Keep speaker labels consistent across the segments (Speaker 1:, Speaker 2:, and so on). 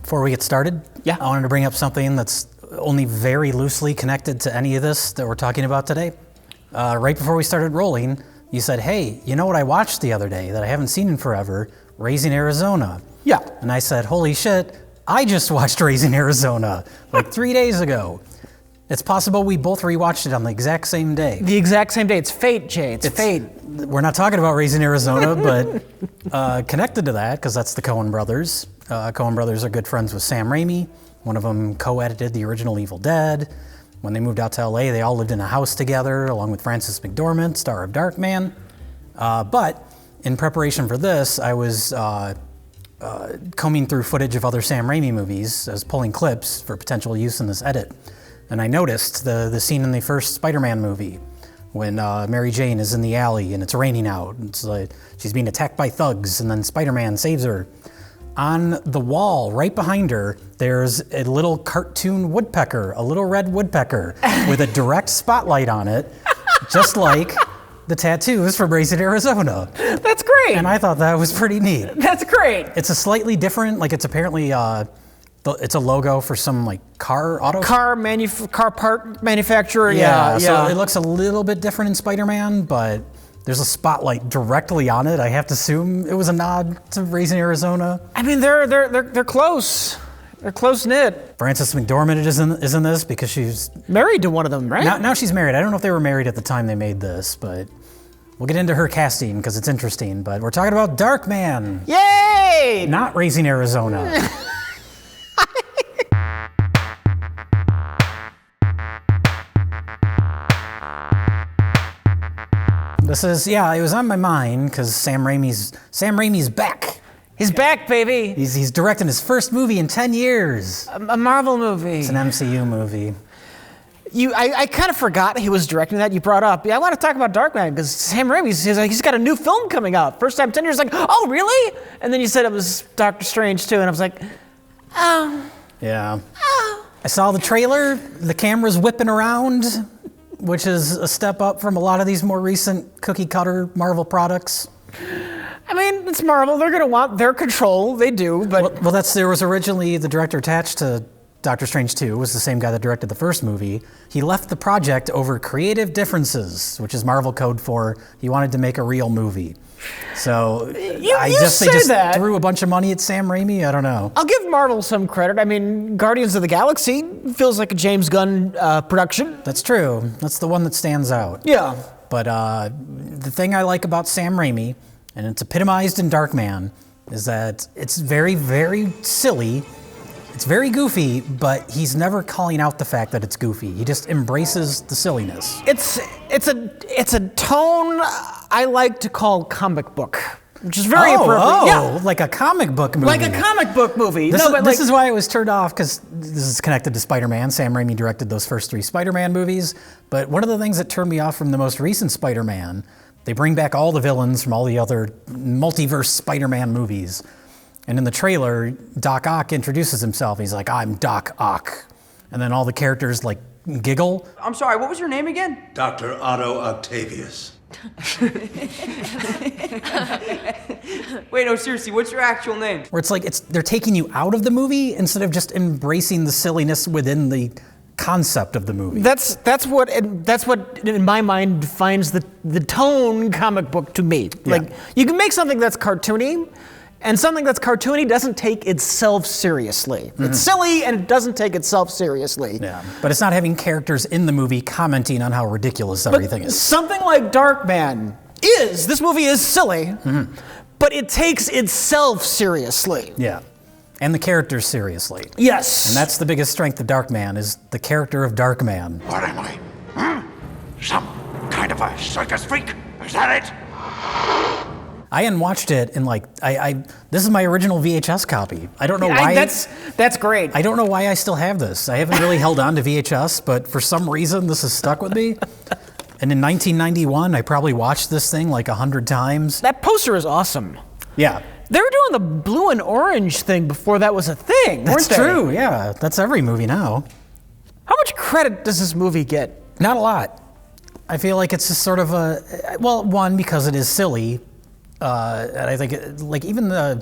Speaker 1: Before we get started, I wanted to bring up something that's only very loosely connected to any of this that we're talking about today. Right before we started rolling, you said, hey, you know what I watched the other day that I haven't seen in forever? Raising Arizona.
Speaker 2: Yeah.
Speaker 1: And I said, holy shit, I just watched Raising Arizona like 3 days ago. It's possible we both rewatched it on the exact same day.
Speaker 2: The exact same day. It's fate, Jay. It's fate.
Speaker 1: We're not talking about Raising Arizona, but connected to that, because that's the Coen brothers. Coen brothers are good friends with Sam Raimi. One of them co-edited the original Evil Dead. When they moved out to LA, they all lived in a house together, along with Frances McDormand, star of Darkman. But in preparation for this, I was combing through footage of other Sam Raimi movies. I was pulling clips for potential use in this edit. And I noticed the scene in the first Spider-Man movie when Mary Jane is in the alley and it's raining out. It's like she's being attacked by thugs and then Spider-Man saves her. On the wall right behind her, there's a little cartoon woodpecker, a little red woodpecker with a direct spotlight on it, just like the tattoos from Raising Arizona.
Speaker 2: That's great.
Speaker 1: And I thought that was pretty neat.
Speaker 2: That's great.
Speaker 1: It's a slightly different, like it's apparently, it's a logo for some like car part manufacturer. Yeah.
Speaker 2: So
Speaker 1: it looks a little bit different in Spider-Man, but there's a spotlight directly on it. I have to assume it was a nod to Raising Arizona.
Speaker 2: I mean, they're close. They're close knit.
Speaker 1: Frances McDormand is in this because she's
Speaker 2: married to one of them, right?
Speaker 1: Now she's married. I don't know if they were married at the time they made this, but we'll get into her casting because it's interesting. But we're talking about Darkman.
Speaker 2: Yay!
Speaker 1: Not Raising Arizona. This is, it was on my mind because Sam Raimi's back.
Speaker 2: He's back, baby.
Speaker 1: He's directing his first movie in 10 years.
Speaker 2: A Marvel movie.
Speaker 1: It's an MCU movie.
Speaker 2: I kind of forgot he was directing that. You brought up. Yeah, I want to talk about Darkman because Sam Raimi, he's got a new film coming out. First time 10 years, like, oh, really? And then you said it was Doctor Strange too, and I was like, oh.
Speaker 1: Yeah. Oh. I saw the trailer. The camera's whipping around, which is a step up from a lot of these more recent cookie-cutter Marvel products.
Speaker 2: I mean, it's Marvel. They're going to want their control. They do, but...
Speaker 1: Well, there was originally the director attached to Doctor Strange 2 was the same guy that directed the first movie. He left the project over creative differences, which is Marvel code for he wanted to make a real movie. So they just threw a bunch of money at Sam Raimi. I don't know.
Speaker 2: I'll give Marvel some credit. I mean, Guardians of the Galaxy feels like a James Gunn production.
Speaker 1: That's true. That's the one that stands out.
Speaker 2: Yeah.
Speaker 1: But the thing I like about Sam Raimi, and it's epitomized in Darkman, is that it's very, very silly. It's very goofy, but he's never calling out the fact that it's goofy. He just embraces the silliness.
Speaker 2: It's a tone I like to call comic book, which is very appropriate.
Speaker 1: Oh, like a comic book movie.
Speaker 2: Like a comic book movie.
Speaker 1: This is why I was turned off, because this is connected to Spider-Man. Sam Raimi directed those first 3 Spider-Man movies. But one of the things that turned me off from the most recent Spider-Man, they bring back all the villains from all the other multiverse Spider-Man movies. And in the trailer, Doc Ock introduces himself. He's like, I'm Doc Ock. And then all the characters like giggle.
Speaker 3: I'm sorry, what was your name again?
Speaker 4: Dr. Otto Octavius.
Speaker 3: Wait, no, seriously, what's your actual name?
Speaker 1: Where it's like they're taking you out of the movie instead of just embracing the silliness within the concept of the movie.
Speaker 2: That's what in my mind defines the tone comic book to me.
Speaker 1: Yeah.
Speaker 2: Like, you can make something that's cartoony, and something that's cartoony doesn't take itself seriously. Mm-hmm. It's silly and it doesn't take itself seriously.
Speaker 1: Yeah, but it's not having characters in the movie commenting on how ridiculous everything is.
Speaker 2: Something like Darkman this movie is silly, but it takes itself seriously.
Speaker 1: Yeah, and the characters seriously.
Speaker 2: Yes.
Speaker 1: And that's the biggest strength of Darkman, is the character of Darkman.
Speaker 4: What am I? Some kind of a circus freak? Is that it?
Speaker 1: I hadn't watched it in this is my original VHS copy. I don't know why.
Speaker 2: That's great.
Speaker 1: I don't know why I still have this. I haven't really held on to VHS, but for some reason this has stuck with me. And in 1991, I probably watched this thing like 100 times.
Speaker 2: That poster is awesome.
Speaker 1: Yeah.
Speaker 2: They were doing the blue and orange thing before that was a thing, weren't they?
Speaker 1: That's true, yeah. That's every movie now.
Speaker 2: How much credit does this movie get?
Speaker 1: Not a lot. I feel like it's just sort of one, because it is silly. And I think, even the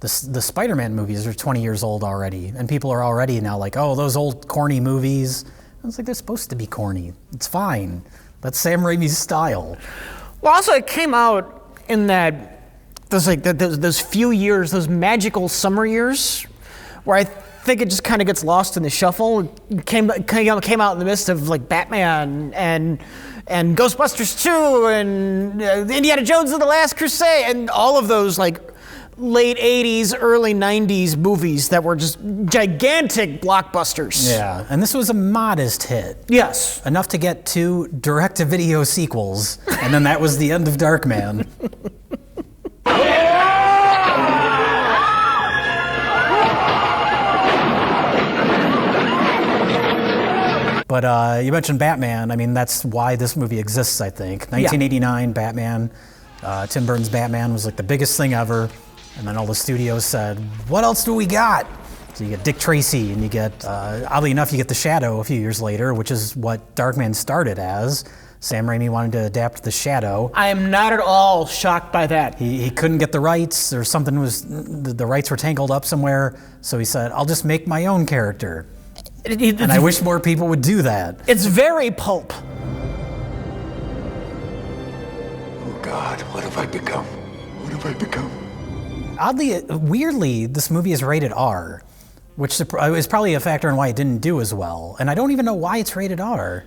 Speaker 1: The Spider-Man movies are 20 years old already, and people are already now like, oh, those old corny movies. I was like, they're supposed to be corny. It's fine. That's Sam Raimi's style.
Speaker 2: Well, also it came out in those few years, those magical summer years, where I think it just kind of gets lost in the shuffle. It came out in the midst of like Batman and Ghostbusters 2 and Indiana Jones and the Last Crusade and all of those like late 80s, early 90s movies that were just gigantic blockbusters.
Speaker 1: Yeah, and this was a modest hit.
Speaker 2: Yes.
Speaker 1: Enough to get 2 direct-to-video sequels, and then that was the end of Darkman. But you mentioned Batman. I mean, that's why this movie exists, I think. 1989, Batman. Tim Burton's Batman was like the biggest thing ever. And then all the studios said, what else do we got? So you get Dick Tracy, and you get, oddly enough, you get The Shadow a few years later, which is what Darkman started as. Sam Raimi wanted to adapt The Shadow.
Speaker 2: I am not at all shocked by that.
Speaker 1: He couldn't get the rights, or something was, the rights were tangled up somewhere, so he said, I'll just make my own character. And I wish more people would do that.
Speaker 2: It's very pulp.
Speaker 4: Oh God, what have I become? What have I become?
Speaker 1: Oddly, weirdly, this movie is rated R, which is probably a factor in why it didn't do as well. And I don't even know why it's rated R.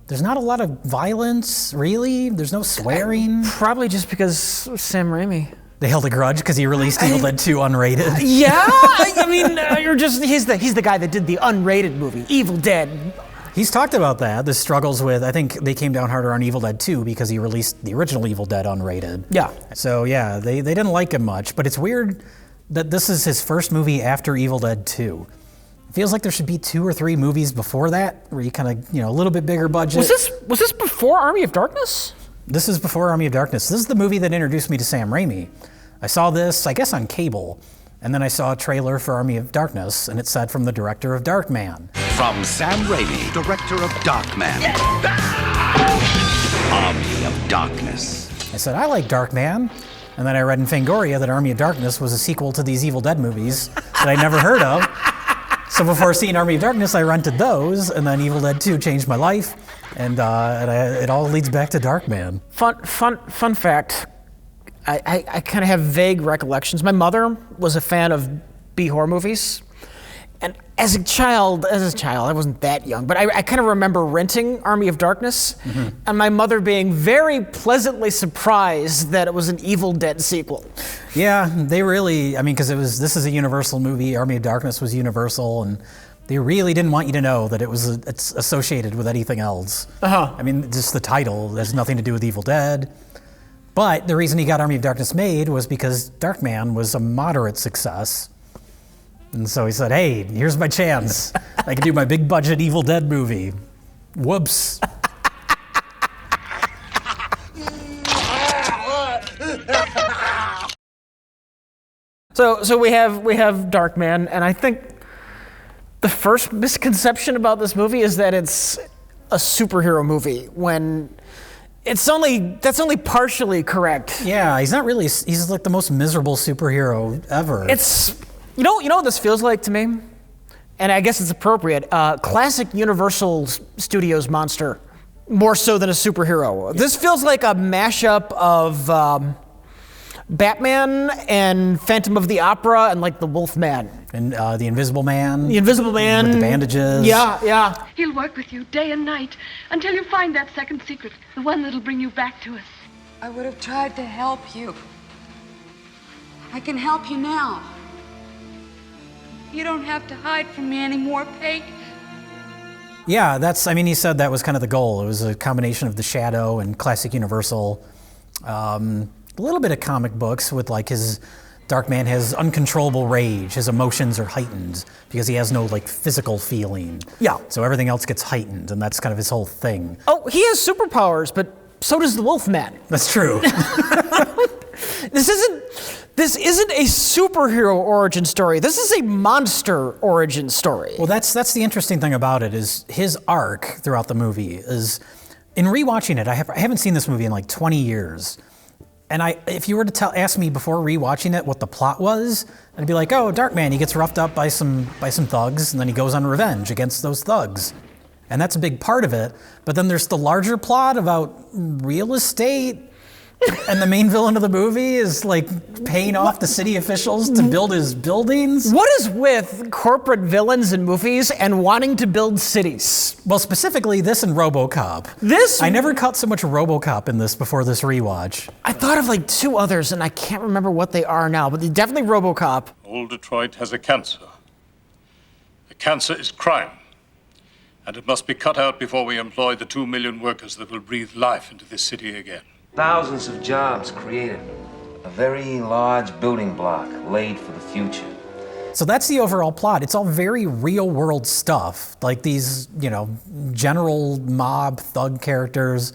Speaker 1: There's not a lot of violence, really. There's no swearing.
Speaker 2: Probably just because Sam Raimi.
Speaker 1: They held a grudge because he released Evil Dead 2 unrated.
Speaker 2: Yeah, I mean, he's the guy that did the unrated movie, Evil Dead.
Speaker 1: He's talked about that, the struggles with, I think they came down harder on Evil Dead 2 because he released the original Evil Dead unrated.
Speaker 2: Yeah.
Speaker 1: So yeah, they didn't like him much, but it's weird that this is his first movie after Evil Dead 2. It feels like there should be 2 or 3 movies before that, where you kind of, a little bit bigger budget.
Speaker 2: Was this before Army of Darkness?
Speaker 1: This is before Army of Darkness. This is the movie that introduced me to Sam Raimi. I saw this, I guess, on cable, and then I saw a trailer for Army of Darkness, and it said from the director of Darkman.
Speaker 5: From Sam Raimi, director of Darkman. Army of Darkness.
Speaker 1: I said, I like Darkman. And then I read in Fangoria that Army of Darkness was a sequel to these Evil Dead movies that I'd never heard of. So before seeing Army of Darkness, I rented those, and then Evil Dead 2 changed my life, and it all leads back to Darkman.
Speaker 2: Fun fact, I kind of have vague recollections. My mother was a fan of B-horror movies. And as a child, I wasn't that young, but I kind of remember renting Army of Darkness, and my mother being very pleasantly surprised that it was an Evil Dead sequel.
Speaker 1: Yeah, they really, because this is a Universal movie, Army of Darkness was Universal, and they really didn't want you to know that it's associated with anything else. Just the title has nothing to do with Evil Dead. But the reason he got Army of Darkness made was because Darkman was a moderate success. And so he said, hey, here's my chance. I can do my big budget Evil Dead movie. Whoops.
Speaker 2: So we have Darkman, and I think the first misconception about this movie is that it's a superhero movie when that's only partially correct.
Speaker 1: Yeah, he's not really, he's like the most miserable superhero ever.
Speaker 2: It's, you know what this feels like to me? And I guess it's appropriate. Classic Universal Studios monster, more so than a superhero. This feels like a mashup of Batman and Phantom of the Opera and like the Wolfman.
Speaker 1: And the Invisible Man.
Speaker 2: The Invisible Man.
Speaker 1: With the bandages.
Speaker 2: Yeah.
Speaker 6: He'll work with you day and night until you find that second secret, the one that'll bring you back to us.
Speaker 7: I would have tried to help you. I can help you now. You don't have to hide from me anymore, Pate.
Speaker 1: Yeah, he said that was kind of the goal. It was a combination of The Shadow and classic Universal. A little bit of comic books with like his Darkman has uncontrollable rage. His emotions are heightened because he has no like physical feeling.
Speaker 2: Yeah.
Speaker 1: So everything else gets heightened, and that's kind of his whole thing.
Speaker 2: Oh, he has superpowers, but so does the Wolfman.
Speaker 1: That's true.
Speaker 2: This isn't a superhero origin story. This is a monster origin story.
Speaker 1: Well, that's the interesting thing about it is his arc throughout the movie is, in rewatching it, I haven't seen this movie in like 20 years. And if you were to ask me before rewatching it what the plot was, I'd be like, oh, Darkman, he gets roughed up by some thugs, and then he goes on revenge against those thugs. And that's a big part of it. But then there's the larger plot about real estate. And the main villain of the movie is like paying off the city officials to build his buildings.
Speaker 2: What is with corporate villains in movies and wanting to build cities?
Speaker 1: Well, specifically this and RoboCop. I never caught so much RoboCop in this before this rewatch.
Speaker 2: I thought of like 2 others, and I can't remember what they are now, but definitely RoboCop.
Speaker 8: Old Detroit has a cancer. The cancer is crime. And it must be cut out before we employ the 2 million workers that will breathe life into this city again.
Speaker 9: Thousands of jobs created. A very large building block laid for the future.
Speaker 1: So that's the overall plot. It's all very real world stuff, like these, general mob thug characters.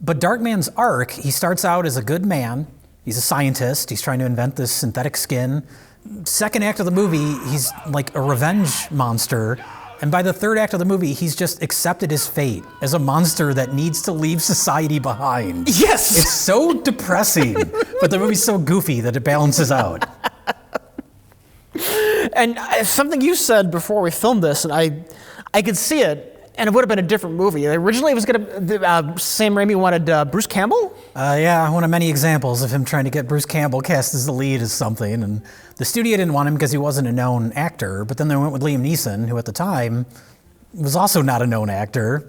Speaker 1: But Darkman's arc, he starts out as a good man. He's a scientist. He's trying to invent this synthetic skin. Second act of the movie, he's like a revenge monster. And by the third act of the movie, he's just accepted his fate as a monster that needs to leave society behind.
Speaker 2: Yes!
Speaker 1: It's so depressing, but the movie's so goofy that it balances out.
Speaker 2: And something you said before we filmed this, and I could see it, and it would have been a different movie. Originally, it was going to, Sam Raimi wanted Bruce Campbell?
Speaker 1: Yeah, one of many examples of him trying to get Bruce Campbell cast as the lead as something. And the studio didn't want him because he wasn't a known actor, but then they went with Liam Neeson, who at the time was also not a known actor.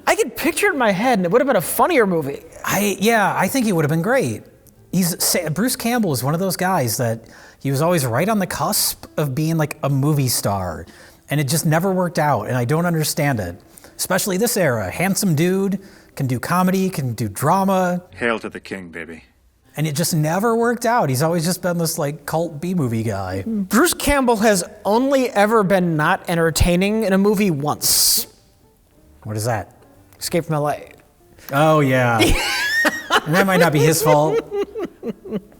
Speaker 2: I could picture it in my head, and it would have been a funnier movie.
Speaker 1: I think he would have been great. Bruce Campbell is one of those guys that he was always right on the cusp of being like a movie star. And it just never worked out, and I don't understand it. Especially this era. Handsome dude, can do comedy, can do drama.
Speaker 8: Hail to the king, baby.
Speaker 1: And it just never worked out. He's always just been this like cult B-movie guy.
Speaker 2: Bruce Campbell has only ever been not entertaining in a movie once.
Speaker 1: What is that?
Speaker 2: Escape from LA.
Speaker 1: Oh, yeah. And that might not be his fault.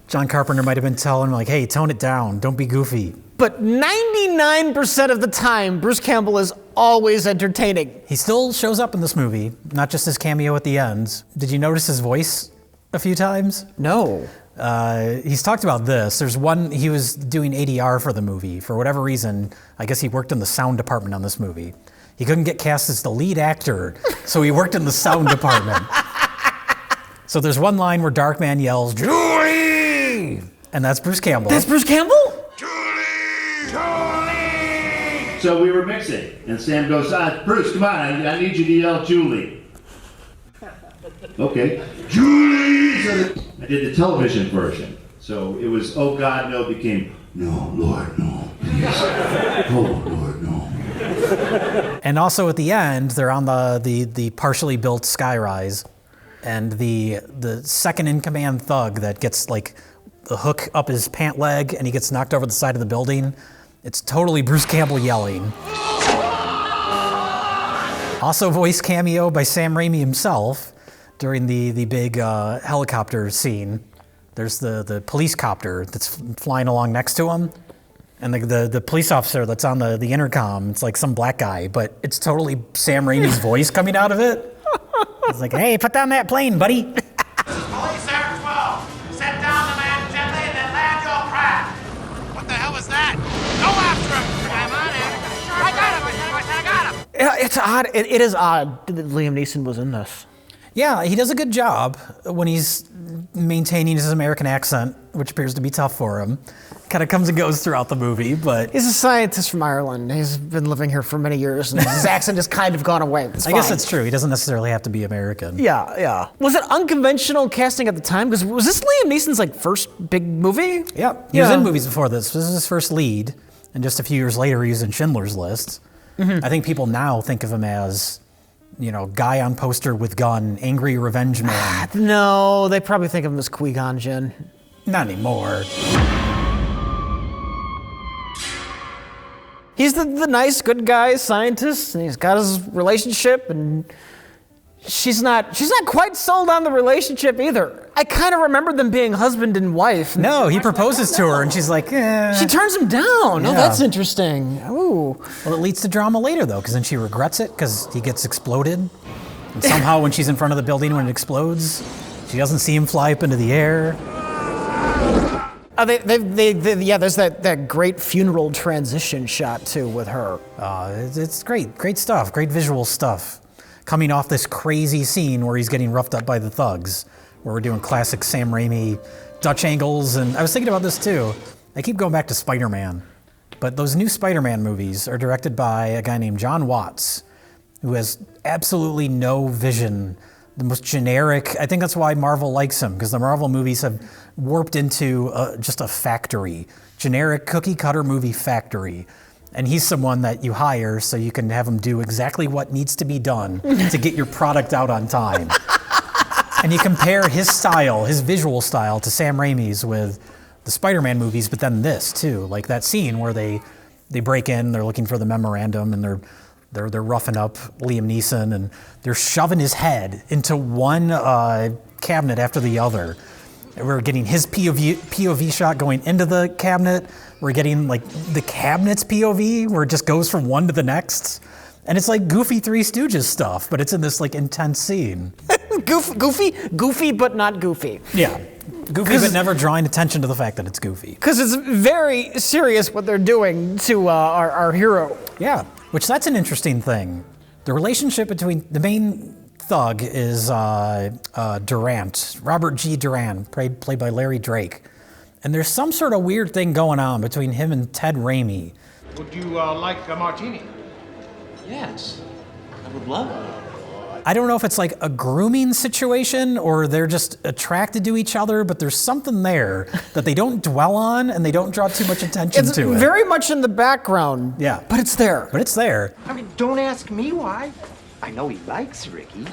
Speaker 1: John Carpenter might have been telling him like, hey, tone it down, don't be goofy.
Speaker 2: But 99% of the time, Bruce Campbell is always entertaining.
Speaker 1: He still shows up in this movie, not just his cameo at the end. Did you notice his voice a few times?
Speaker 2: No.
Speaker 1: He's talked about this. There's one, he was doing ADR for the movie. For whatever reason, I guess he worked in the sound department on this movie. He couldn't get cast as the lead actor, so he worked in the sound department. So there's one line where Darkman yells, Julie! And that's Bruce Campbell.
Speaker 2: That's Bruce Campbell?
Speaker 10: So we were mixing, and Sam goes, Bruce, come on, I need you to yell Julie. Okay. Julie! So I did the television version. So it was, oh God, no, became, no, Lord, no, please. Oh, Lord, no.
Speaker 1: And also at the end, they're on the partially built skyrise, and the second in command thug that gets like the hook up his pant leg and he gets knocked over the side of the building. It's totally Bruce Campbell yelling. Also voice cameo by Sam Raimi himself during the big helicopter scene. There's the police copter that's flying along next to him. And the police officer that's on the intercom, it's like some black guy, but it's totally Sam Raimi's voice coming out of it. It's like, hey, put down that plane, buddy.
Speaker 4: Police Air 12. Set down the man gently and then land your craft. What the hell was that? Go after him. I'm on it. I got him.
Speaker 2: Yeah, it's odd. It is odd that Liam Neeson was in this.
Speaker 1: Yeah, he does a good job when he's maintaining his American accent, which appears to be tough for him. Kind of comes and goes throughout the movie, but...
Speaker 2: He's a scientist from Ireland. He's been living here for many years, and his accent has kind of gone away.
Speaker 1: I guess that's true. He doesn't necessarily have to be American.
Speaker 2: Yeah. Was it unconventional casting at the time? Because was this Liam Neeson's first big movie?
Speaker 1: Yeah. He was in movies before this. This is his first lead, and just a few years later, he was in Schindler's List. Mm-hmm. I think people now think of him as... guy on poster with gun, angry revenge man.
Speaker 2: No, they probably think of him as Qui-Gon Jinn.
Speaker 1: Not anymore.
Speaker 2: He's the nice, good guy, scientist, and he's got his relationship, and she's not quite sold on the relationship either. I kind of remember them being husband and wife.
Speaker 1: No, he proposes to her, and she's like, eh.
Speaker 2: She turns him down.
Speaker 1: Yeah.
Speaker 2: Oh, that's interesting. Ooh.
Speaker 1: Well, it leads to drama later, though, because then she regrets it because he gets exploded. And somehow when she's in front of the building when it explodes, She doesn't see him fly up into the air.
Speaker 2: There's that great funeral transition shot too with her.
Speaker 1: It's great stuff, great visual stuff. Coming off this crazy scene where he's getting roughed up by the thugs, where we're doing classic Sam Raimi Dutch angles, and I was thinking about this too. I keep going back to Spider-Man, but those new Spider-Man movies are directed by a guy named John Watts, who has absolutely no vision. The most generic, I think that's why Marvel likes him, because the Marvel movies have warped into just a factory, generic cookie cutter movie factory. And he's someone that you hire so you can have him do exactly what needs to be done to get your product out on time. And you compare his style, his visual style, to Sam Raimi's with the Spider-Man movies, but then this too, like that scene where they break in, they're looking for the memorandum, and they're roughing up Liam Neeson, and they're shoving his head into one cabinet after the other. We're getting his POV shot going into the cabinet. We're getting like the cabinet's POV where it just goes from one to the next. And it's like goofy Three Stooges stuff, but it's in this like intense scene.
Speaker 2: Goofy, but not goofy.
Speaker 1: Yeah. Goofy, but never drawing attention to the fact that it's goofy.
Speaker 2: Because it's very serious what they're doing to our hero.
Speaker 1: Yeah, which that's an interesting thing. The relationship between the main thug is Durant, Robert G. Durant, played by Larry Drake. And there's some sort of weird thing going on between him and Ted Raimi.
Speaker 4: Would you like a martini?
Speaker 3: Yes, I would love it.
Speaker 1: I don't know if it's like a grooming situation or they're just attracted to each other, but there's something there that they don't dwell on and they don't draw too much attention to it.
Speaker 2: It's very much in the background.
Speaker 1: Yeah.
Speaker 2: But it's there.
Speaker 1: But it's there.
Speaker 3: I mean, don't ask me why. I know he likes Ricky.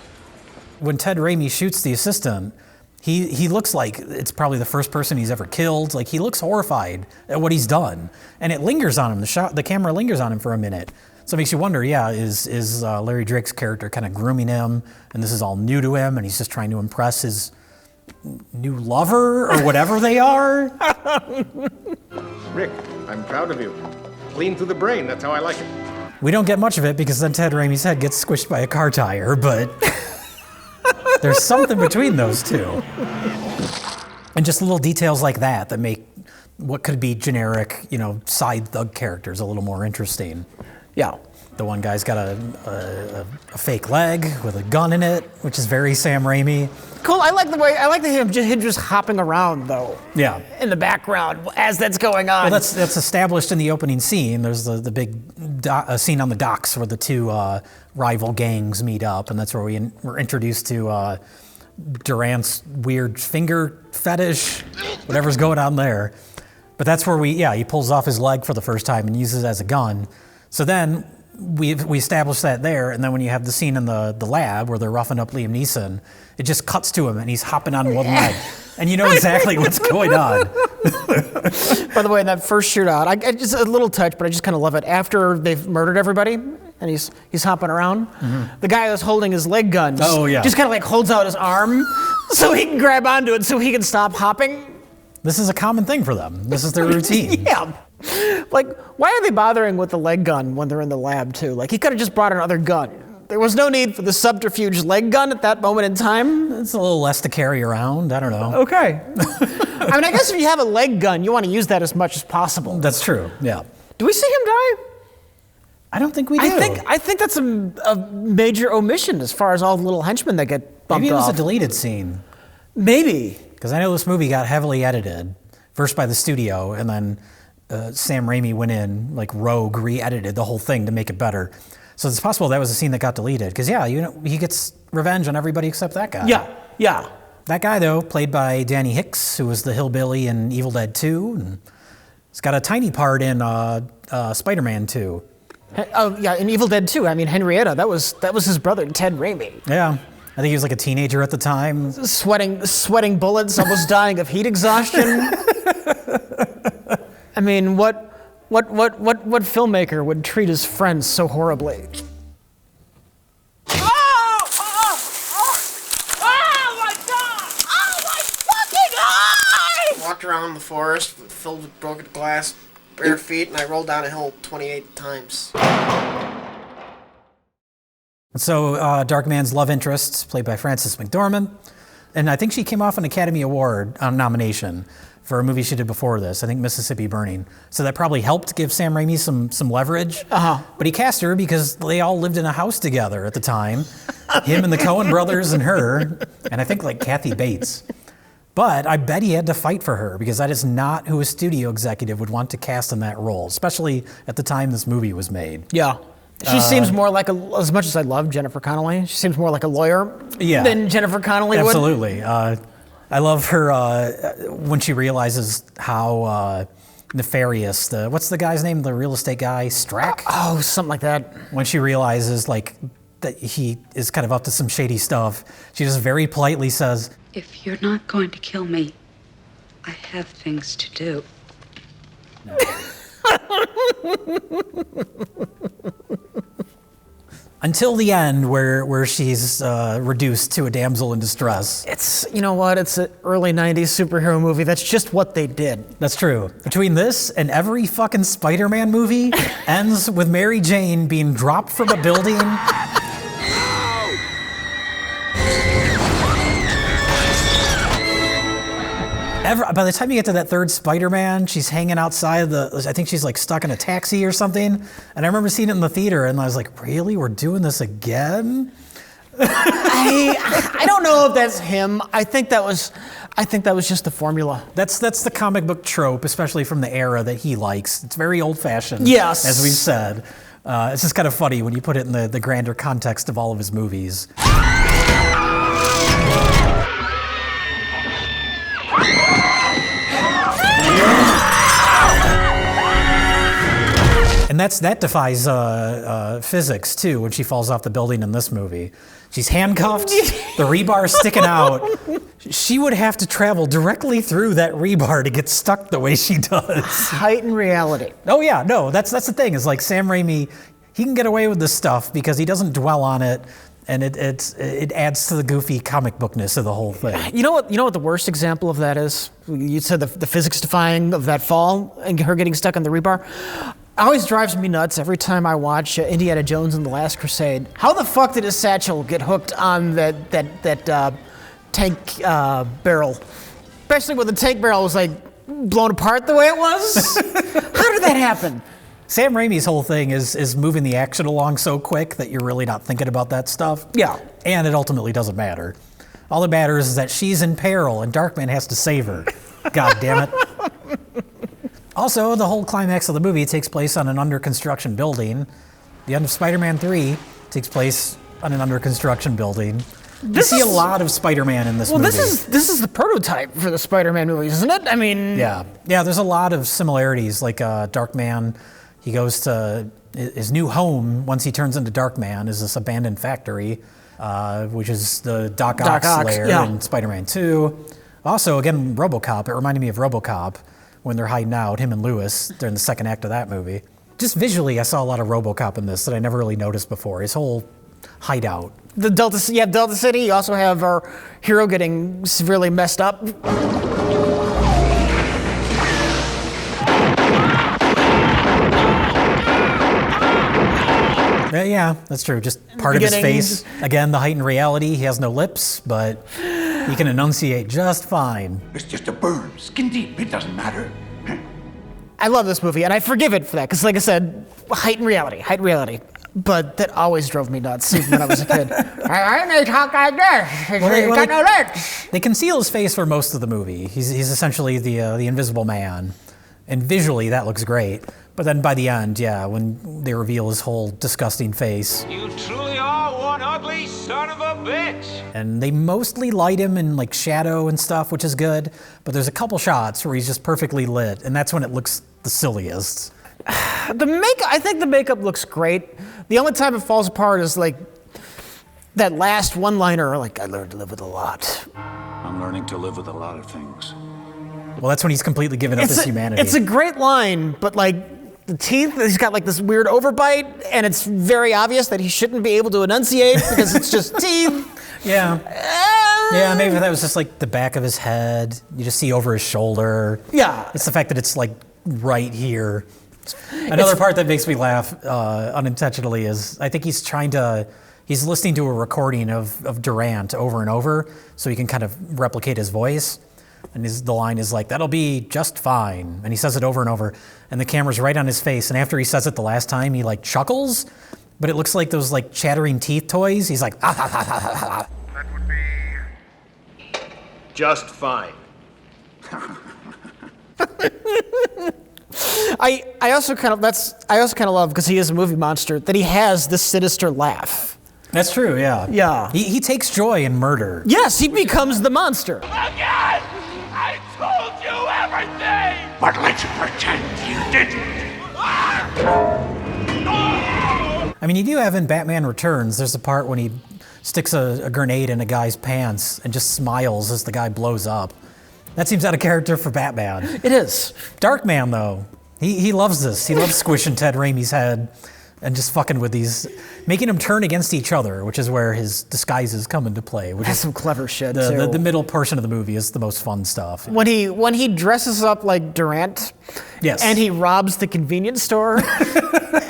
Speaker 1: When Ted Raimi shoots the assistant, he looks like it's probably the first person he's ever killed. Like, he looks horrified at what he's done. And it lingers on him. The camera lingers on him for a minute. So it makes you wonder, is Larry Drake's character kind of grooming him, and this is all new to him, and he's just trying to impress his new lover, or whatever they are?
Speaker 11: Rick, I'm proud of you. Clean through the brain, that's how I like it.
Speaker 1: We don't get much of it because then Ted Raimi's head gets squished by a car tire, but there's something between those two. And just little details like that make what could be generic, side thug characters a little more interesting.
Speaker 2: Yeah.
Speaker 1: The one guy's got a fake leg with a gun in it, which is very Sam Raimi.
Speaker 2: Cool. I like him just hopping around though.
Speaker 1: Yeah.
Speaker 2: In the background as that's going on.
Speaker 1: Well, that's established in the opening scene. There's the big scene on the docks where the two rival gangs meet up, and that's where we're introduced to Durant's weird finger fetish, whatever's going on there. But that's where he pulls off his leg for the first time and uses it as a gun. So then we establish that there, and then when you have the scene in the lab where they're roughing up Liam Neeson, it just cuts to him and he's hopping on one leg, and you know exactly what's going on.
Speaker 2: By the way, in that first shootout, I just a little touch, but I just kind of love it. After they've murdered everybody and he's hopping around, the guy that's holding his leg gun just kind of like holds out his arm so he can grab onto it so he can stop hopping.
Speaker 1: This is a common thing for them. This is their routine.
Speaker 2: Yeah. Like, why are they bothering with the leg gun when they're in the lab, too? Like, he could have just brought another gun. There was no need for the subterfuge leg gun at that moment in time.
Speaker 1: It's a little less to carry around. I don't know.
Speaker 2: Okay. I mean, I guess if you have a leg gun, you want to use that as much as possible.
Speaker 1: That's true, yeah.
Speaker 2: Do we see him die?
Speaker 1: I don't think we do.
Speaker 2: I think that's a major omission as far as all the little henchmen that get bumped off.
Speaker 1: Maybe it was a deleted scene.
Speaker 2: Maybe.
Speaker 1: Because I know this movie got heavily edited, first by the studio, and then Sam Raimi went in, like rogue, re-edited the whole thing to make it better. So it's possible that was a scene that got deleted. Because he gets revenge on everybody except that guy.
Speaker 2: Yeah.
Speaker 1: That guy, though, played by Danny Hicks, who was the hillbilly in Evil Dead 2. And he's got a tiny part in Spider-Man 2.
Speaker 2: Oh, yeah, in Evil Dead 2. I mean, Henrietta, that was his brother, Ted Raimi.
Speaker 1: Yeah. I think he was like a teenager at the time.
Speaker 2: Sweating bullets, almost dying of heat exhaustion. I mean, what filmmaker would treat his friends so horribly?
Speaker 12: Oh my God! Oh my fucking eye!
Speaker 13: Walked around the forest filled with broken glass, bare feet, and I rolled down a hill 28 times.
Speaker 1: So Darkman's love interest, played by Frances McDormand, And I think she came off an Academy Award nomination for a movie she did before this, I think Mississippi Burning. So that probably helped give Sam Raimi some leverage. But he cast her because they all lived in a house together at the time. Him and the Coen brothers and her, and I think like Kathy Bates. But I bet he had to fight for her because that is not who a studio executive would want to cast in that role, especially at the time this movie was made.
Speaker 2: Yeah. She seems more like as much as I love Jennifer Connelly, she seems more like a lawyer than Jennifer Connelly would.
Speaker 1: Absolutely. I love her when she realizes how nefarious what's the guy's name? The real estate guy, Strack?
Speaker 2: Oh, something like that.
Speaker 1: When she realizes like that he is kind of up to some shady stuff, she just very politely says,
Speaker 7: If you're not going to kill me, I have things to do.
Speaker 1: Until the end where she's reduced to a damsel in distress.
Speaker 2: It's, you know what, it's an early 90s superhero movie. That's just what they did.
Speaker 1: That's true. Between this and every fucking Spider-Man movie ends with Mary Jane being dropped from a building. By the time you get to that third Spider-Man, she's hanging outside I think she's like stuck in a taxi or something. And I remember seeing it in the theater and I was like, really? We're doing this again?
Speaker 2: I don't know if that's him. I think that was just the formula.
Speaker 1: That's the comic book trope, especially from the era that he likes. It's very old-fashioned,
Speaker 2: yes,
Speaker 1: as we've said. It's just kind of funny when you put it in the grander context of all of his movies. And that defies physics too. When she falls off the building in this movie, she's handcuffed. The rebar's sticking out. She would have to travel directly through that rebar to get stuck the way she does.
Speaker 2: Heightened reality.
Speaker 1: Oh yeah, no, that's the thing. Is like Sam Raimi, he can get away with this stuff because he doesn't dwell on it, and it adds to the goofy comic bookness of the whole thing.
Speaker 2: You know what the worst example of that is? You said the physics defying of that fall and her getting stuck on the rebar. It always drives me nuts every time I watch Indiana Jones and the Last Crusade. How the fuck did his satchel get hooked on that tank barrel? Especially when the tank barrel was like blown apart the way it was. How did that happen?
Speaker 1: Sam Raimi's whole thing is moving the action along so quick that you're really not thinking about that stuff.
Speaker 2: Yeah.
Speaker 1: And it ultimately doesn't matter. All that matters is that she's in peril and Darkman has to save her. God damn it. Also, the whole climax of the movie takes place on an under-construction building. The end of Spider-Man 3 takes place on an under-construction building. You see a lot of Spider-Man in this movie.
Speaker 2: Well, this is the prototype for the Spider-Man movies, isn't it? I mean...
Speaker 1: Yeah, there's a lot of similarities. Like Darkman, he goes to his new home once he turns into Darkman is this abandoned factory, which is the Doc Ock lair in Spider-Man 2. Also, again, RoboCop. It reminded me of RoboCop when they're hiding out, him and Lewis, during the second act of that movie. Just visually, I saw a lot of RoboCop in this that I never really noticed before. His whole hideout.
Speaker 2: You have Delta City. You also have our hero getting severely messed up.
Speaker 1: Yeah, that's true. Just part of his face. Again, the heightened reality. He has no lips, but he can enunciate just fine.
Speaker 5: It's just a burn, skin deep. It doesn't matter.
Speaker 2: I love this movie, and I forgive it for that, because like I said, heightened reality. But that always drove me nuts, even when I was a kid. I may talk like this. He's got no lips.
Speaker 1: They conceal his face for most of the movie. He's essentially the Invisible Man. And visually, that looks great. But then by the end, when they reveal his whole disgusting face.
Speaker 4: You truly are one ugly son of a bitch.
Speaker 1: And they mostly light him in like shadow and stuff, which is good. But there's a couple shots where he's just perfectly lit, and that's when it looks the silliest.
Speaker 2: I think the makeup looks great. The only time it falls apart is like that last one-liner, like, I learned to live with a lot.
Speaker 5: I'm learning to live with a lot of things.
Speaker 1: Well, that's when he's completely given up his humanity.
Speaker 2: It's a great line, but like the teeth, he's got like this weird overbite, and it's very obvious that he shouldn't be able to enunciate because it's just teeth.
Speaker 1: Yeah, maybe that was just like the back of his head. You just see over his shoulder.
Speaker 2: Yeah.
Speaker 1: It's the fact that it's like right here. Another part that makes me laugh unintentionally is I think he's trying to he's listening to a recording of Durant over and over so he can kind of replicate his voice. And the line is like, "That'll be just fine." And he says it over and over. And the camera's right on his face. And after he says it the last time, he like chuckles. But it looks like those like chattering teeth toys. He's like, ah, ha, ha, ha, ha, ha.
Speaker 11: That would be just fine.
Speaker 2: I also kind of love, because he is a movie monster, that he has this sinister laugh.
Speaker 1: That's true, yeah.
Speaker 2: Yeah.
Speaker 1: He takes joy in murder.
Speaker 2: Yes, he becomes the monster.
Speaker 4: Again! I told you everything!
Speaker 5: But let's pretend you didn't.
Speaker 1: I mean, you do have in Batman Returns, there's a part when he sticks a grenade in a guy's pants and just smiles as the guy blows up. That seems out of character for Batman.
Speaker 2: It is.
Speaker 1: Darkman, though, he loves this. He loves squishing Ted Raimi's head and just fucking with these, making them turn against each other, which is where his disguises come into play. Which
Speaker 2: That's
Speaker 1: is
Speaker 2: some clever shit,
Speaker 1: the
Speaker 2: too.
Speaker 1: The middle portion of the movie is the most fun stuff.
Speaker 2: When he dresses up like Durant,
Speaker 1: yes,
Speaker 2: and he robs the convenience store,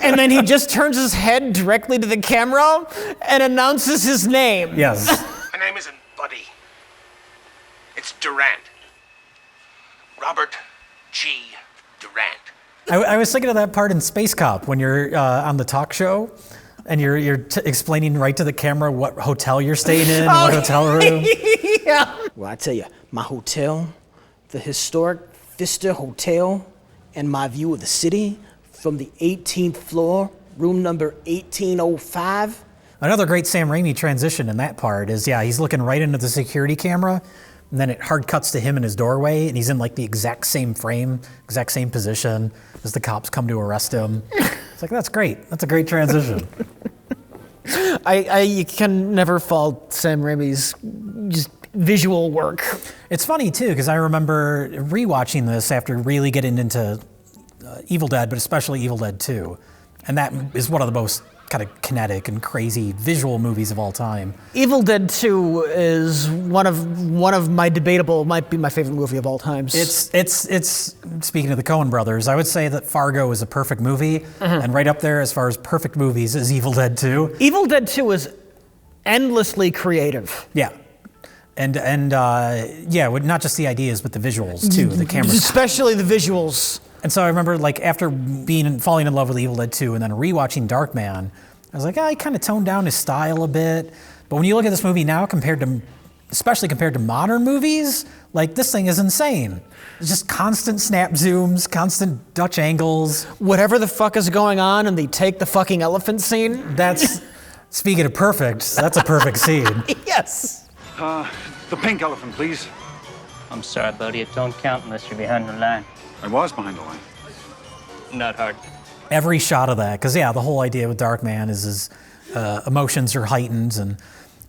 Speaker 2: and then he just turns his head directly to the camera and announces his name.
Speaker 1: Yes.
Speaker 11: My name isn't Buddy. It's Durant. Robert G. Durant.
Speaker 1: I was thinking of that part in Space Cop when you're on the talk show and you're explaining right to the camera what hotel you're staying in, what hotel room.
Speaker 2: Yeah.
Speaker 13: Well, I tell you, my hotel, the historic Vista Hotel, and my view of the city from the 18th floor, room number 1805.
Speaker 1: Another great Sam Raimi transition in that part is, he's looking right into the security camera, and then it hard cuts to him in his doorway, and he's in like the exact same frame, exact same position as the cops come to arrest him. It's like, that's great. That's a great transition.
Speaker 2: You can never fault Sam Raimi's just visual work.
Speaker 1: It's funny, too, because I remember rewatching this after really getting into Evil Dead, but especially Evil Dead 2. And that is one of the most kind of kinetic and crazy visual movies of all time.
Speaker 2: Evil Dead 2 is one of my debatable, might be my favorite movie of all times.
Speaker 1: It's speaking of the Coen brothers, I would say that Fargo is a perfect movie, and right up there as far as perfect movies is Evil Dead 2.
Speaker 2: Evil Dead 2 is endlessly creative.
Speaker 1: Yeah. And not just the ideas, but the visuals too, the camera.
Speaker 2: Especially the visuals.
Speaker 1: And so I remember, like, after falling in love with Evil Dead 2 and then rewatching Darkman, I was like, he kind of toned down his style a bit. But when you look at this movie now, especially compared to modern movies, like, this thing is insane. It's just constant snap zooms, constant Dutch angles.
Speaker 2: Whatever the fuck is going on, and they take the fucking elephant scene.
Speaker 1: That's, speaking of perfect, that's a perfect scene.
Speaker 2: Yes.
Speaker 5: The pink elephant, please.
Speaker 14: I'm sorry, buddy. It don't count unless you're behind the line.
Speaker 5: I was behind the line.
Speaker 14: Not hard.
Speaker 1: Every shot of that, because the whole idea with Darkman is his emotions are heightened, and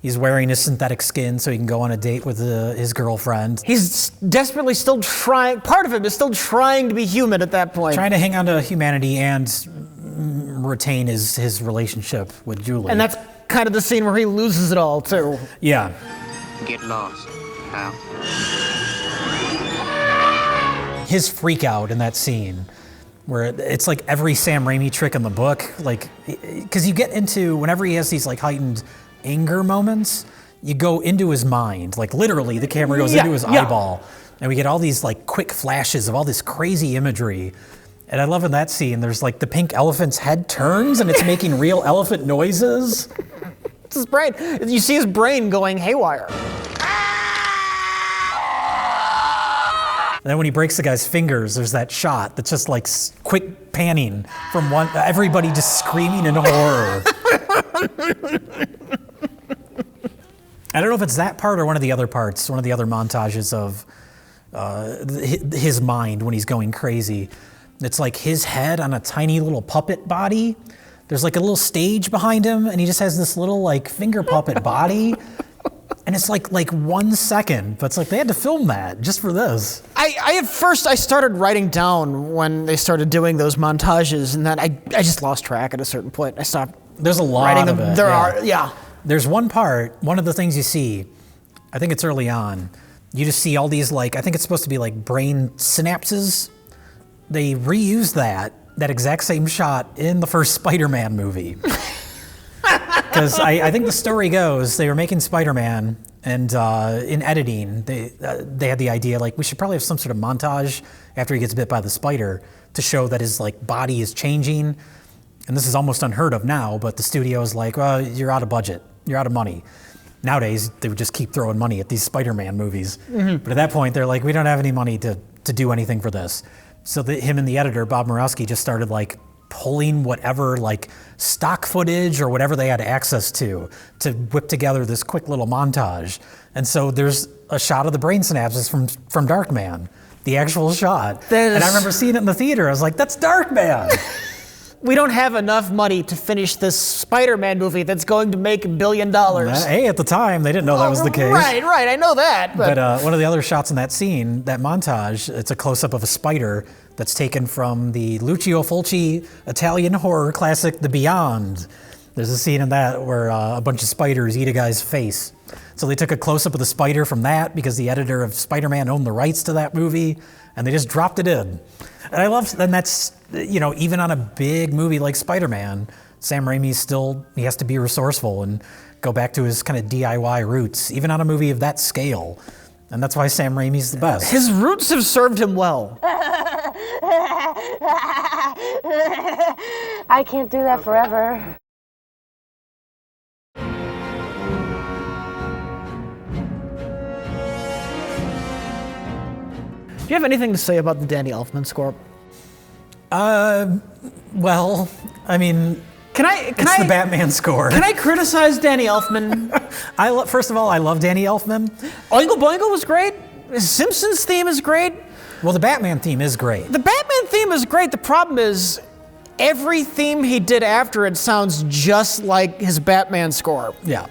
Speaker 1: he's wearing his synthetic skin so he can go on a date with his girlfriend.
Speaker 2: He's desperately still trying, part of him is still trying to be human at that point.
Speaker 1: Trying to hang on to humanity and retain his relationship with Julie.
Speaker 2: And that's kind of the scene where he loses it all, too.
Speaker 1: Yeah.
Speaker 14: Get lost, pal.
Speaker 1: His freak out in that scene, where it's like every Sam Raimi trick in the book, like, because you get into, whenever he has these like heightened anger moments, you go into his mind, like literally the camera goes into his eyeball, and we get all these like quick flashes of all this crazy imagery. And I love in that scene, there's like the pink elephant's head turns and it's making real elephant noises.
Speaker 2: It's his brain. You see his brain going haywire.
Speaker 1: And then when he breaks the guy's fingers, there's that shot that's just like quick panning from everybody just screaming in horror. I don't know if it's that part or one of the other parts, one of the other montages of his mind when he's going crazy. It's like his head on a tiny little puppet body. There's like a little stage behind him, and he just has this little like finger puppet body. And it's like 1 second, but it's like they had to film that just for this.
Speaker 2: I started writing down when they started doing those montages, and then I just lost track at a certain point. I stopped.
Speaker 1: There's a lot
Speaker 2: writing
Speaker 1: of
Speaker 2: them.
Speaker 1: it. There's one part, one of the things you see, I think it's early on, you just see all these like, I think it's supposed to be like brain synapses. They reused that exact same shot in the first Spider-Man movie. Because I think the story goes, they were making Spider-Man, and in editing, they had the idea, like, we should probably have some sort of montage after he gets bit by the spider to show that his like body is changing. And this is almost unheard of now, but the studio is like, well, you're out of budget. You're out of money. Nowadays, they would just keep throwing money at these Spider-Man movies. But at that point, they're like, we don't have any money to do anything for this. So him and the editor, Bob Murawski, just started like pulling whatever like stock footage or whatever they had access to whip together this quick little montage. And so there's a shot of the brain synapses from Darkman, the actual shot. And I remember seeing it in the theater. I was like, that's Darkman.
Speaker 2: We don't have enough money to finish this Spider-Man movie that's going to make $1 billion.
Speaker 1: Hey, at the time, they didn't know that was the case.
Speaker 2: Right, I know that.
Speaker 1: But one of the other shots in that scene, that montage, it's a close-up of a spider that's taken from the Lucio Fulci Italian horror classic, The Beyond. There's a scene in that where a bunch of spiders eat a guy's face. So they took a close-up of the spider from that because the editor of Spider-Man owned the rights to that movie, and they just dropped it in. And I love, and that's, you know, even on a big movie like Spider-Man, Sam Raimi he has to be resourceful and go back to his kind of DIY roots, even on a movie of that scale. And that's why Sam Raimi's the best.
Speaker 2: His roots have served him well.
Speaker 15: I can't do that forever.
Speaker 2: Do you have anything to say about the Danny Elfman score?
Speaker 1: Well, I mean, it's the Batman score.
Speaker 2: Can I criticize Danny Elfman?
Speaker 1: First of all, I love Danny Elfman.
Speaker 2: Oingo Boingo was great. Simpsons theme is great.
Speaker 1: Well, the Batman theme is great.
Speaker 2: The Batman theme is great. The problem is, every theme he did after it sounds just like his Batman score.
Speaker 1: Yeah.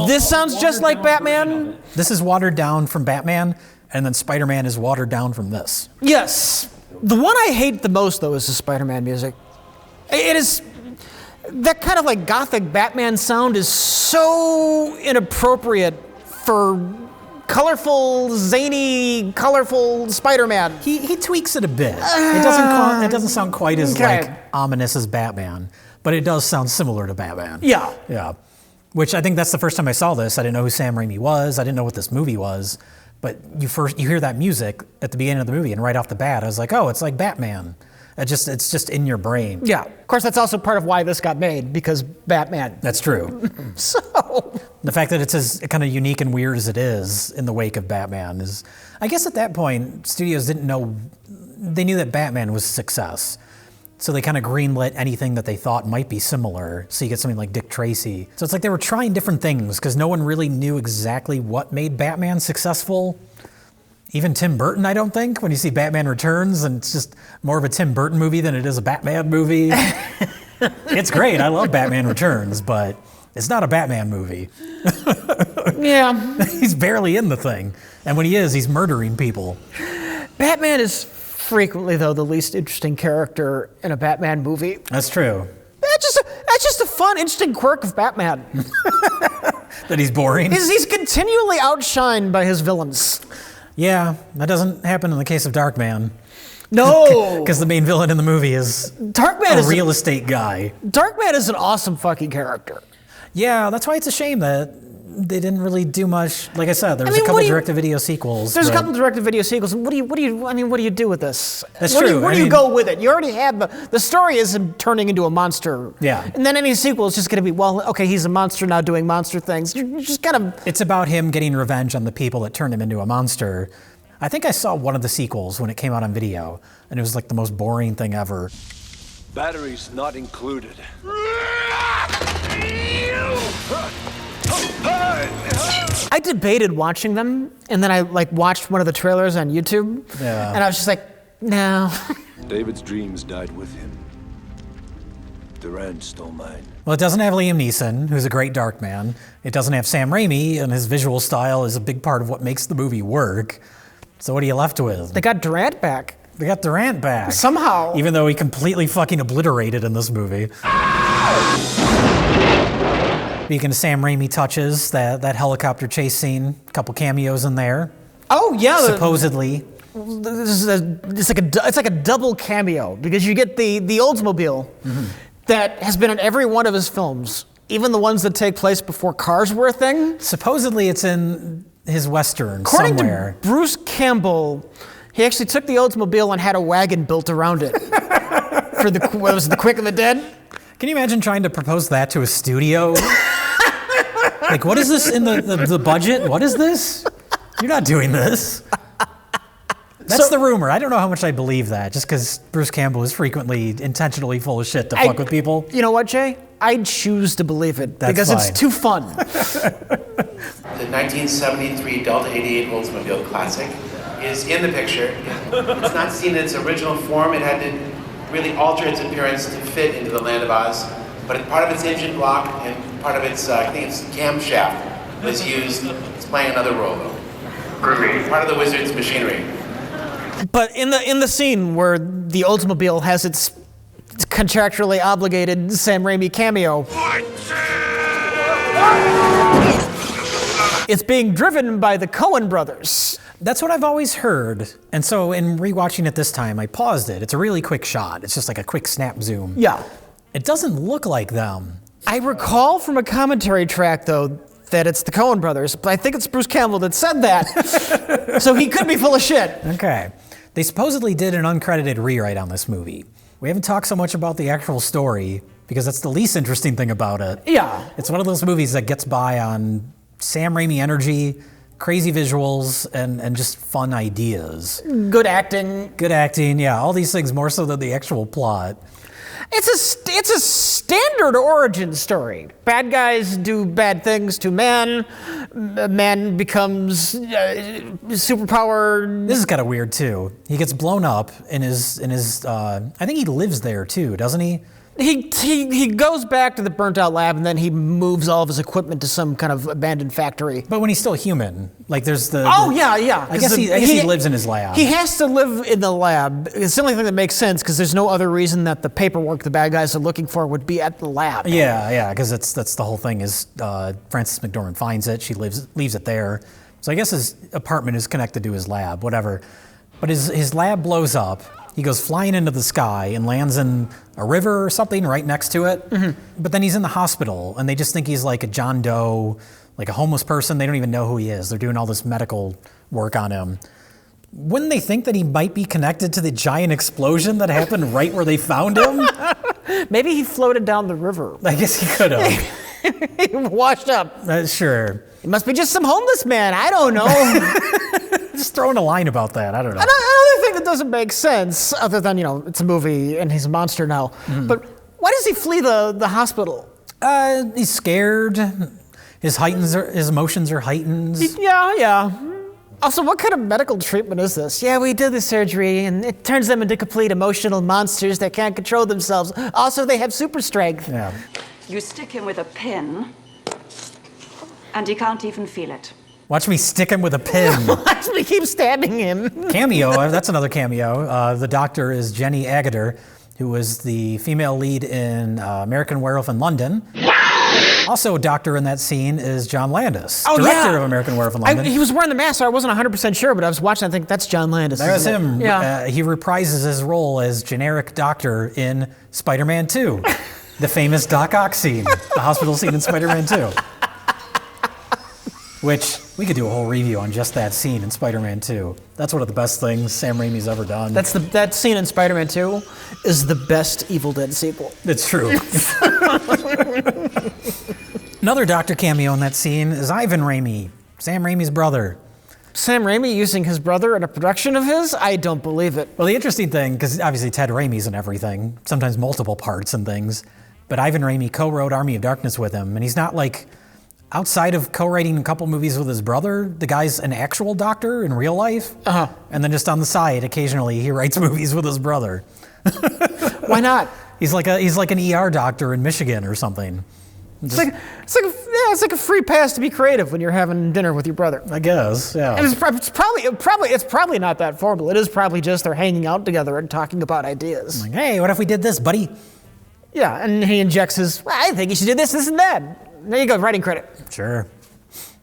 Speaker 2: This sounds just like Batman.
Speaker 1: This is watered down from Batman, and then Spider-Man is watered down from this.
Speaker 2: Yes. The one I hate the most, though, is the Spider-Man music. It is... That kind of like gothic Batman sound is so inappropriate for colorful, zany, colorful Spider-Man.
Speaker 1: He tweaks it a bit. It doesn't sound quite as like ominous as Batman, but it does sound similar to Batman.
Speaker 2: Yeah.
Speaker 1: Yeah. Which I think that's the first time I saw this. I didn't know who Sam Raimi was. I didn't know what this movie was. But you hear that music at the beginning of the movie, and right off the bat, I was like, oh, it's like Batman. It's just in your brain.
Speaker 2: Yeah. Of course, that's also part of why this got made, because Batman.
Speaker 1: That's true.
Speaker 2: So
Speaker 1: the fact that it's as kind of unique and weird as it is in the wake of Batman is, I guess at that point, studios didn't know, they knew that Batman was a success. So they kind of greenlit anything that they thought might be similar. So you get something like Dick Tracy. So it's like they were trying different things because no one really knew exactly what made Batman successful. Even Tim Burton, I don't think, when you see Batman Returns, and it's just more of a Tim Burton movie than it is a Batman movie. It's great. I love Batman Returns, but it's not a Batman movie.
Speaker 2: Yeah.
Speaker 1: He's barely in the thing. And when he is, he's murdering people.
Speaker 2: Batman is frequently, though, the least interesting character in a Batman movie.
Speaker 1: That's true.
Speaker 2: That's just a fun, interesting quirk of Batman.
Speaker 1: That he's boring?
Speaker 2: He's continually outshined by his villains.
Speaker 1: Yeah, that doesn't happen in the case of Darkman.
Speaker 2: No!
Speaker 1: Because the main villain in the movie is a real estate guy.
Speaker 2: Darkman is an awesome fucking character.
Speaker 1: Yeah, that's why it's a shame that they didn't really do much. Like I said, there was a couple direct-to-video sequels.
Speaker 2: There's a couple direct-to-video sequels. What do you do with this?
Speaker 1: That's true.
Speaker 2: Where do you go with it? You already have the story is him turning into a monster.
Speaker 1: Yeah.
Speaker 2: And then any sequel is just going to be, well, okay, he's a monster now doing monster things. You're just kind of...
Speaker 1: It's about him getting revenge on the people that turned him into a monster. I think I saw one of the sequels when it came out on video, and it was like the most boring thing ever.
Speaker 16: Batteries not included.
Speaker 2: I debated watching them, and then I watched one of the trailers on YouTube, and I was just like, no.
Speaker 16: David's dreams died with him. Durand stole mine.
Speaker 1: Well, it doesn't have Liam Neeson, who's a great Darkman. It doesn't have Sam Raimi, and his visual style is a big part of what makes the movie work. So what are you left with?
Speaker 2: They got Durant back.
Speaker 1: They got Durant back.
Speaker 2: Somehow.
Speaker 1: Even though he completely fucking obliterated in this movie. Speaking of Sam Raimi touches, that helicopter chase scene, a couple cameos in there.
Speaker 2: Oh yeah,
Speaker 1: supposedly.
Speaker 2: It's like a double cameo because you get the Oldsmobile that has been in every one of his films, even the ones that take place before cars were a thing.
Speaker 1: Supposedly it's in his Western
Speaker 2: According
Speaker 1: somewhere.
Speaker 2: to Bruce Campbell, he actually took the Oldsmobile and had a wagon built around it for the Quick and the Dead.
Speaker 1: Can you imagine trying to propose that to a studio? Like, what is this in the budget? What is this? You're not doing this. That's the rumor. I don't know how much I believe that, just because Bruce Campbell is frequently intentionally full of shit to fuck with people.
Speaker 2: You know what, Jay? I'd choose to believe it because
Speaker 1: fine.
Speaker 2: it's too fun.
Speaker 17: The 1973 Delta 88 Oldsmobile Classic is in the picture. It's not seen in its original form. It had to really alter its appearance to fit into the Land of Oz. But part of its engine block and part of its, I think its camshaft was used. It's playing another role, though. Part of the wizard's machinery.
Speaker 2: But in the scene where the Oldsmobile has its contractually obligated Sam Raimi cameo, it's being driven by the Coen brothers.
Speaker 1: That's what I've always heard. And so in rewatching it this time, I paused it. It's a really quick shot. It's just like a quick snap zoom.
Speaker 2: Yeah.
Speaker 1: It doesn't look like them.
Speaker 2: I recall from a commentary track, though, that it's the Coen brothers, but I think it's Bruce Campbell that said that. So he could be full of shit.
Speaker 1: Okay. They supposedly did an uncredited rewrite on this movie. We haven't talked so much about the actual story because that's the least interesting thing about it.
Speaker 2: Yeah.
Speaker 1: It's one of those movies that gets by on Sam Raimi energy, crazy visuals, and just fun ideas.
Speaker 2: Good acting.
Speaker 1: Good acting, yeah. All these things more so than the actual plot.
Speaker 2: It's a standard origin story. Bad guys do bad things to man. Man becomes superpower.
Speaker 1: This is kind of weird too. He gets blown up in his. I think he lives there too, doesn't he?
Speaker 2: He goes back to the burnt out lab and then he moves all of his equipment to some kind of abandoned factory.
Speaker 1: But when he's still human, like there's the.
Speaker 2: Yeah.
Speaker 1: I guess he lives in his lab.
Speaker 2: He has to live in the lab. It's the only thing that makes sense because there's no other reason that the paperwork the bad guys are looking for would be at the lab.
Speaker 1: Yeah, because that's the whole thing is Frances McDormand finds it, she leaves it there. So I guess his apartment is connected to his lab, whatever. But his lab blows up. He goes flying into the sky and lands in a river or something right next to it. Mm-hmm. But then he's in the hospital, and they just think he's like a John Doe, like a homeless person. They don't even know who he is. They're doing all this medical work on him. Wouldn't they think that he might be connected to the giant explosion that happened right where they found him?
Speaker 2: Maybe he floated down the river.
Speaker 1: I guess he could have.
Speaker 2: He washed up.
Speaker 1: Sure.
Speaker 2: He must be just some homeless man. I don't know.
Speaker 1: Just throwing a line about that. I don't know.
Speaker 2: Another thing that doesn't make sense, other than, it's a movie and he's a monster now, but why does he flee the hospital?
Speaker 1: He's scared. His emotions are heightened.
Speaker 2: Yeah. Also, what kind of medical treatment is this? Yeah, we did the surgery, and it turns them into complete emotional monsters that can't control themselves. Also, they have super strength.
Speaker 1: Yeah.
Speaker 18: You stick him with a pin, and he can't even feel it.
Speaker 1: Watch me stick him with a pin.
Speaker 2: Watch me keep stabbing him.
Speaker 1: Cameo, that's another cameo. The doctor is Jenny Agutter, who was the female lead in American Werewolf in London. Also a doctor in that scene is John Landis, director of American Werewolf in London.
Speaker 2: He was wearing the mask, so I wasn't 100% sure, but I was watching, I think that's John Landis.
Speaker 1: That was him.
Speaker 2: Yeah.
Speaker 1: He reprises his role as generic doctor in Spider-Man 2. The famous Doc Ock scene, the hospital scene in Spider-Man 2. Which, we could do a whole review on just that scene in Spider-Man 2. That's one of the best things Sam Raimi's ever done.
Speaker 2: That scene in Spider-Man 2 is the best Evil Dead sequel.
Speaker 1: It's true. Another Doctor cameo in that scene is Ivan Raimi, Sam Raimi's brother.
Speaker 2: Sam Raimi using his brother in a production of his? I don't believe it.
Speaker 1: Well, the interesting thing, because obviously Ted Raimi's in everything, sometimes multiple parts and things, but Ivan Raimi co-wrote Army of Darkness with him, and he's not like... Outside of co-writing a couple movies with his brother, the guy's an actual doctor in real life. Uh-huh. And then just on the side, occasionally he writes movies with his brother.
Speaker 2: Why not?
Speaker 1: He's like an ER doctor in Michigan or something.
Speaker 2: It's like a free pass to be creative when you're having dinner with your brother.
Speaker 1: I guess, yeah.
Speaker 2: And it's probably not that formal. It is probably just they're hanging out together and talking about ideas.
Speaker 1: Like, hey, what if we did this, buddy?
Speaker 2: Yeah, and he injects I think you should do this, and that. There you go, writing credit.
Speaker 1: Sure.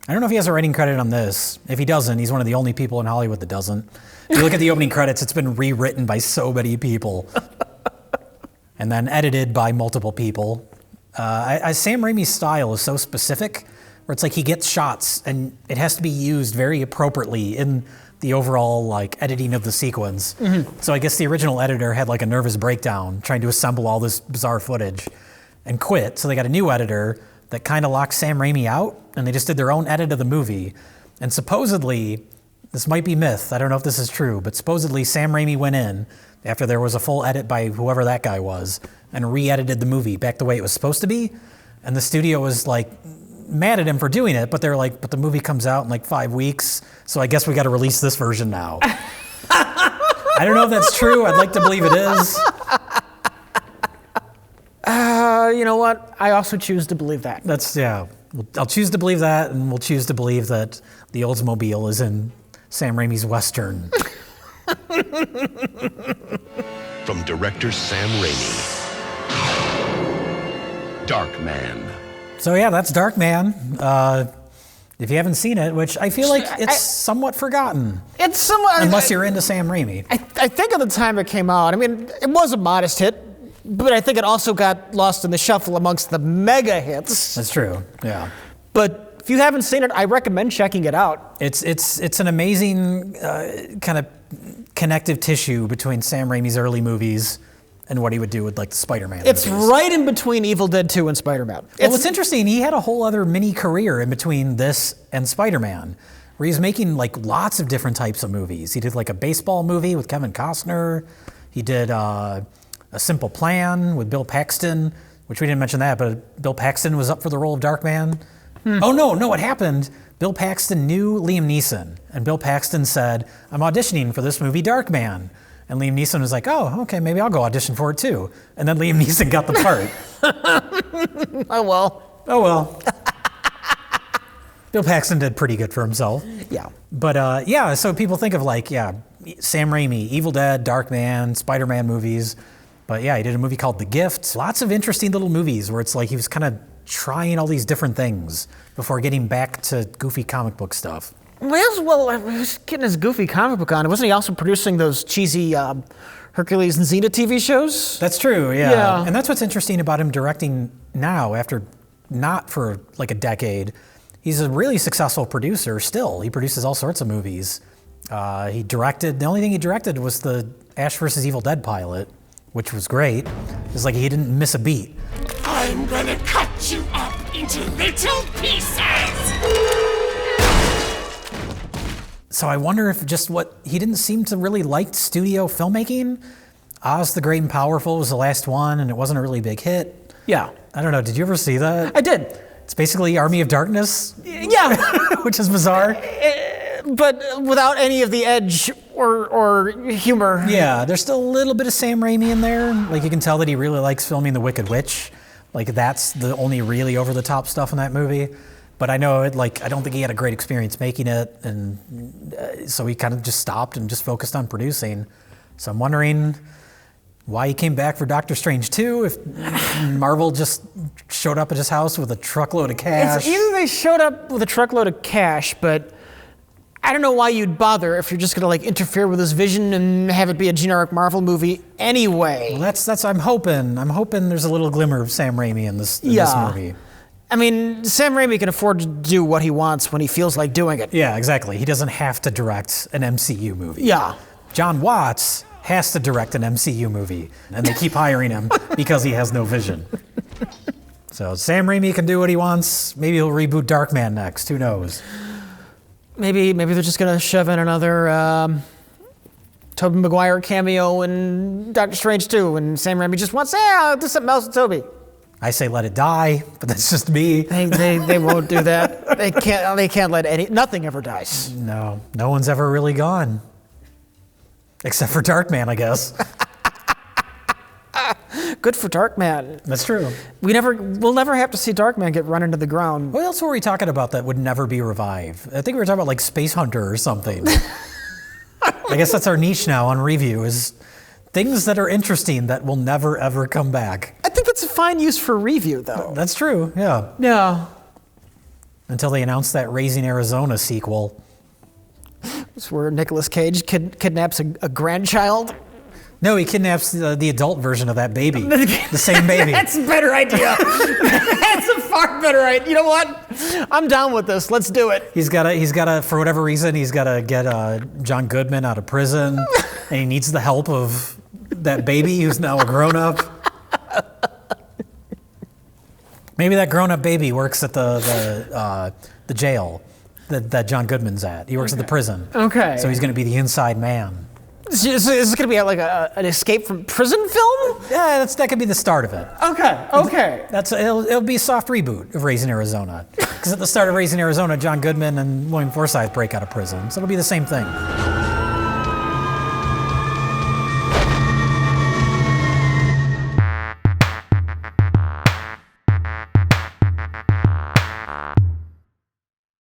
Speaker 1: I don't know if he has a writing credit on this. If he doesn't, he's one of the only people in Hollywood that doesn't. If you look at the opening credits, it's been rewritten by so many people. And then edited by multiple people. Sam Raimi's style is so specific, where it's like he gets shots and it has to be used very appropriately in the overall like editing of the sequence.
Speaker 2: Mm-hmm.
Speaker 1: So I guess the original editor had like a nervous breakdown trying to assemble all this bizarre footage and quit. So they got a new editor that kind of locked Sam Raimi out, and they just did their own edit of the movie. And supposedly, this might be myth, I don't know if this is true, but supposedly Sam Raimi went in after there was a full edit by whoever that guy was and re-edited the movie back the way it was supposed to be. And the studio was like mad at him for doing it, but they're like, but the movie comes out in like 5 weeks, so I guess we got to release this version now. I don't know if that's true. I'd like to believe it is.
Speaker 2: You know what? I also choose to believe that.
Speaker 1: I'll choose to believe that, and we'll choose to believe that the Oldsmobile is in Sam Raimi's Western.
Speaker 19: From director Sam Raimi, Darkman.
Speaker 1: So yeah, that's Darkman. If you haven't seen it, which I feel like it's somewhat forgotten.
Speaker 2: It's somewhat...
Speaker 1: Unless you're into Sam Raimi.
Speaker 2: I think at the time it came out, I mean, it was a modest hit, but I think it also got lost in the shuffle amongst the mega hits.
Speaker 1: That's true, yeah.
Speaker 2: But if you haven't seen it, I recommend checking it out.
Speaker 1: It's an amazing kind of connective tissue between Sam Raimi's early movies and what he would do with like the Spider-Man
Speaker 2: It's
Speaker 1: movies.
Speaker 2: right in between Evil Dead 2 and Spider-Man.
Speaker 1: Well, what's interesting, he had a whole other mini career in between this and Spider-Man, where he's making like lots of different types of movies. He did like a baseball movie with Kevin Costner. He did A Simple Plan with Bill Paxton, which we didn't mention that, but Bill Paxton was up for the role of Darkman. Oh, no, what happened? Bill Paxton knew Liam Neeson, and Bill Paxton said, I'm auditioning for this movie Darkman. And Liam Neeson was like, oh, okay, maybe I'll go audition for it too. And then Liam Neeson got the part.
Speaker 2: Oh, well.
Speaker 1: Bill Paxton did pretty good for himself.
Speaker 2: Yeah.
Speaker 1: But so people think of like, Sam Raimi, Evil Dead, Darkman, Spider-Man movies. But yeah, he did a movie called The Gift. Lots of interesting little movies where it's like he was kind of trying all these different things before getting back to goofy comic book stuff.
Speaker 2: Well, he was getting his goofy comic book on. Wasn't he also producing those cheesy Hercules and Xena TV shows?
Speaker 1: That's true, yeah. And that's what's interesting about him directing now, after not for like a decade. He's a really successful producer still. He produces all sorts of movies. The only thing he directed was the Ash vs. Evil Dead pilot, which was great. It's like he didn't miss a beat.
Speaker 12: I'm gonna cut you up into little pieces!
Speaker 1: So I wonder if he didn't seem to really like studio filmmaking. Oz the Great and Powerful was the last one, and it wasn't a really big hit.
Speaker 2: Yeah.
Speaker 1: I don't know, did you ever see that?
Speaker 2: I did.
Speaker 1: It's basically Army of Darkness.
Speaker 2: Yeah.
Speaker 1: Which is bizarre.
Speaker 2: But without any of the edge or humor.
Speaker 1: Yeah, there's still a little bit of Sam Raimi in there. Like you can tell that he really likes filming The Wicked Witch. Like that's the only really over-the-top stuff in that movie. But I know I don't think he had a great experience making it, and so he kind of just stopped and just focused on producing. So I'm wondering why he came back for Doctor Strange 2, if Marvel just showed up at his house with a truckload of cash.
Speaker 2: It's either they showed up with a truckload of cash, but I don't know why you'd bother if you're just gonna like interfere with his vision and have it be a generic Marvel movie anyway.
Speaker 1: Well, that's I'm hoping there's a little glimmer of Sam Raimi in this movie.
Speaker 2: I mean, Sam Raimi can afford to do what he wants when he feels like doing it.
Speaker 1: Yeah, exactly. He doesn't have to direct an MCU movie.
Speaker 2: Yeah.
Speaker 1: John Watts has to direct an MCU movie, and they keep hiring him because he has no vision. So Sam Raimi can do what he wants. Maybe he'll reboot Darkman next. Who knows?
Speaker 2: Maybe they're just gonna shove in another Tobey Maguire cameo in Doctor Strange 2, and Sam Raimi just wants, I'll do something else with Tobey.
Speaker 1: I say let it die, but that's just me.
Speaker 2: They won't do that. They can't let nothing ever dies.
Speaker 1: No one's ever really gone. Except for Darkman, I guess.
Speaker 2: Good for Darkman.
Speaker 1: That's true.
Speaker 2: We'll never have to see Darkman get run into the ground.
Speaker 1: What else were we talking about that would never be revived? I think we were talking about like Space Hunter or something. I guess that's our niche now on Review, is things that are interesting that will never ever come back.
Speaker 2: I think that's to find use for review, though.
Speaker 1: That's true, yeah.
Speaker 2: Yeah.
Speaker 1: Until they announced that Raising Arizona sequel.
Speaker 2: It's where Nicolas Cage kidnaps a grandchild.
Speaker 1: No, he kidnaps the adult version of that baby. The same baby.
Speaker 2: That's a better idea. That's a far better idea. You know what? I'm down with this. Let's do it.
Speaker 1: He's got to, for whatever reason, he's got to get John Goodman out of prison, and he needs the help of that baby who's now a grown-up. Maybe that grown-up baby works at the jail that John Goodman's at. He works at the prison.
Speaker 2: Okay.
Speaker 1: So he's going to be the inside man.
Speaker 2: Is this going to be like an escape from prison film?
Speaker 1: Yeah, that could be the start of it.
Speaker 2: Okay.
Speaker 1: It'll be a soft reboot of Raising Arizona. Because at the start of Raising Arizona, John Goodman and William Forsythe break out of prison. So it'll be the same thing.